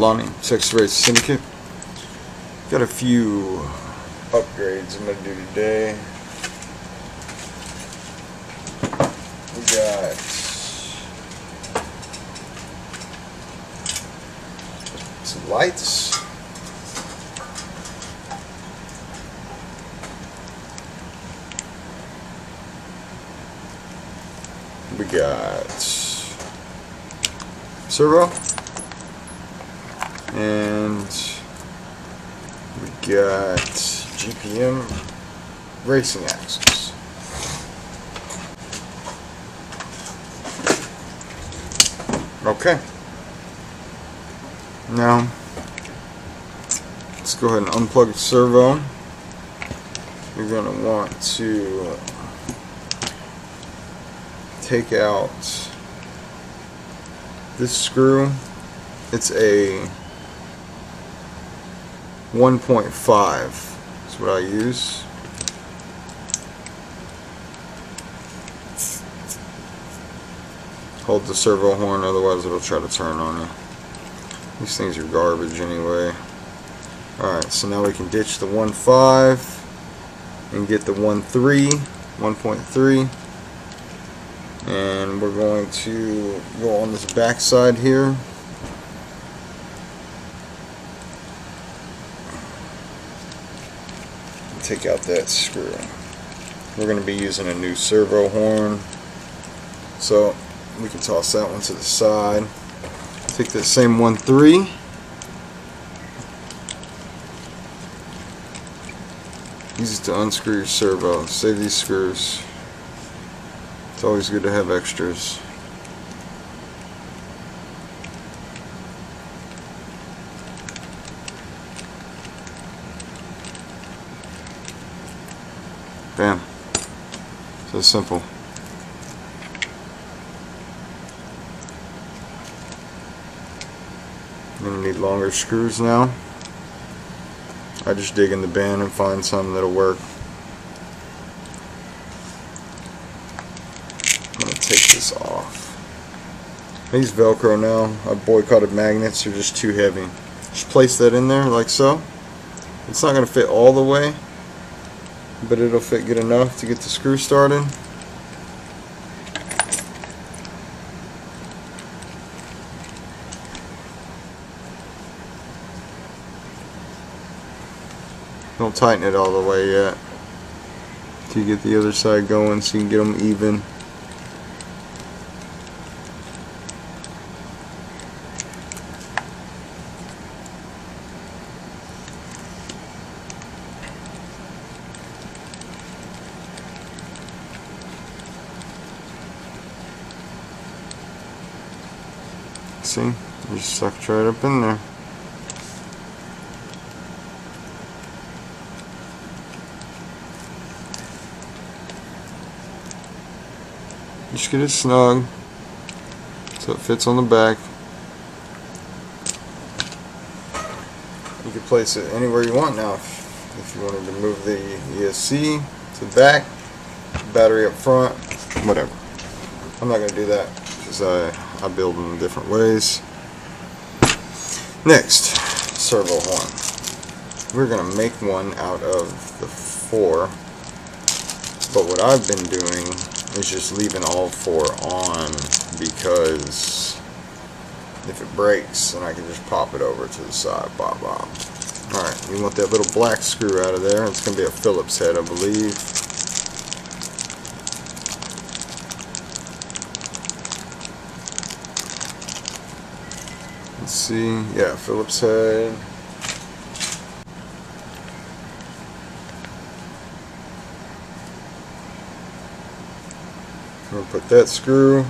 Lonnie, Texas Race Syndicate. Got a few upgrades I'm going to do today. We got some lights. We got servo, and we got GPM racing axles. Okay, now let's go ahead and unplug the servo. You're going to want to take out this screw. It's a 1.5. That's what I use. Hold the servo horn, otherwise it'll try to turn on you. These things are garbage anyway. Alright, so now we can ditch the 1.5 and get the 1.3. And we're going to go on this back side here. Take out that screw. We're going to be using a new servo horn, so we can toss that one to the side. Take that same 1.3. Use it to unscrew your servo. Save these screws. It's always good to have extras. Bam. So simple. I'm going to need longer screws now. I just dig in the bin and find some that'll work. I'm going to take this off. These Velcro now, I boycotted magnets, they're just too heavy. Just place that in there like so. It's not going to fit all the way, but it'll fit good enough to get the screw started. Don't tighten it all the way yet till you get the other side going so you can get them even. See? You just suck it right up in there. Just get it snug so it fits on the back. You can place it anywhere you want now. If you wanted to move the ESC to the back, battery up front, whatever. I'm not going to do that because I build them in different ways. Next, servo horn. We're going to make one out of the 4, but what I've been doing is just leaving all 4 on, because if it breaks then I can just pop it over to the side. Bop bop. Alright, you want that little black screw out of there. It's going to be a Phillips head, I believe. Let's see, yeah, Phillips head. I'm going to put that screw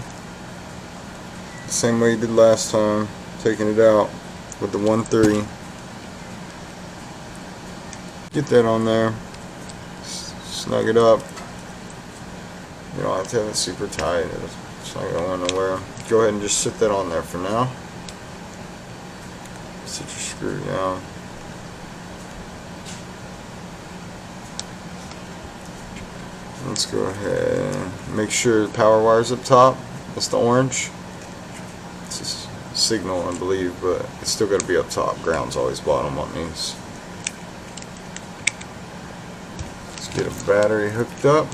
the same way you did last time, taking it out with the 1.3. Get that on there, snug it up. You don't have to have it super tight, it's not going nowhere. Go ahead and just sit that on there for now. Sit your screw down. Let's go ahead and make sure the power wire's up top. That's the orange. Just signal, I believe, but it's still got to be up top. Ground's always bottom on these. Let's get a battery hooked up.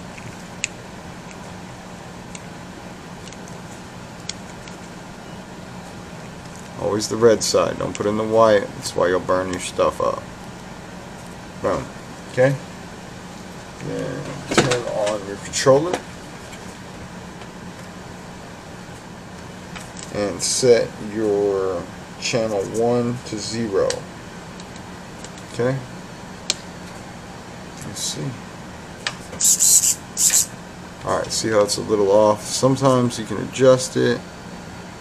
Always the red side, don't put in the white, that's why you'll burn your stuff up. Boom. Okay? Then turn on your controller and set your channel 1 to 0. Okay? Let's see. Alright, see how it's a little off? Sometimes you can adjust it.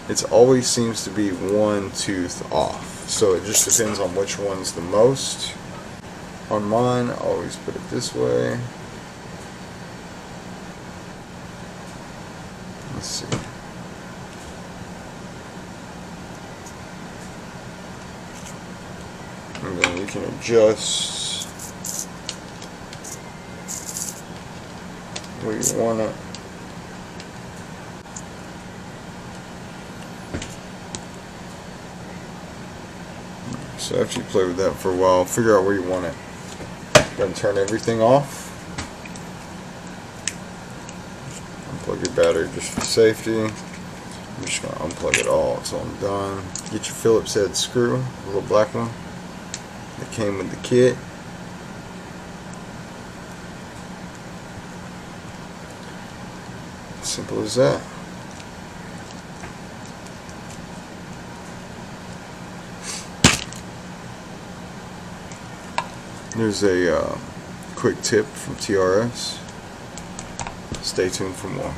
It always seems to be one tooth off. So it just depends on which one's the most. On mine, I always put it this way. Let's see. And then you can adjust where you want it. So after you play with that for a while, figure out where you want it. Go ahead and turn everything off. Unplug your battery just for safety. I'm just going to unplug it all so I'm done. Get your Phillips head screw, the little black one that came with the kit. Simple as that. There's a quick tip from TRS. Stay tuned for more.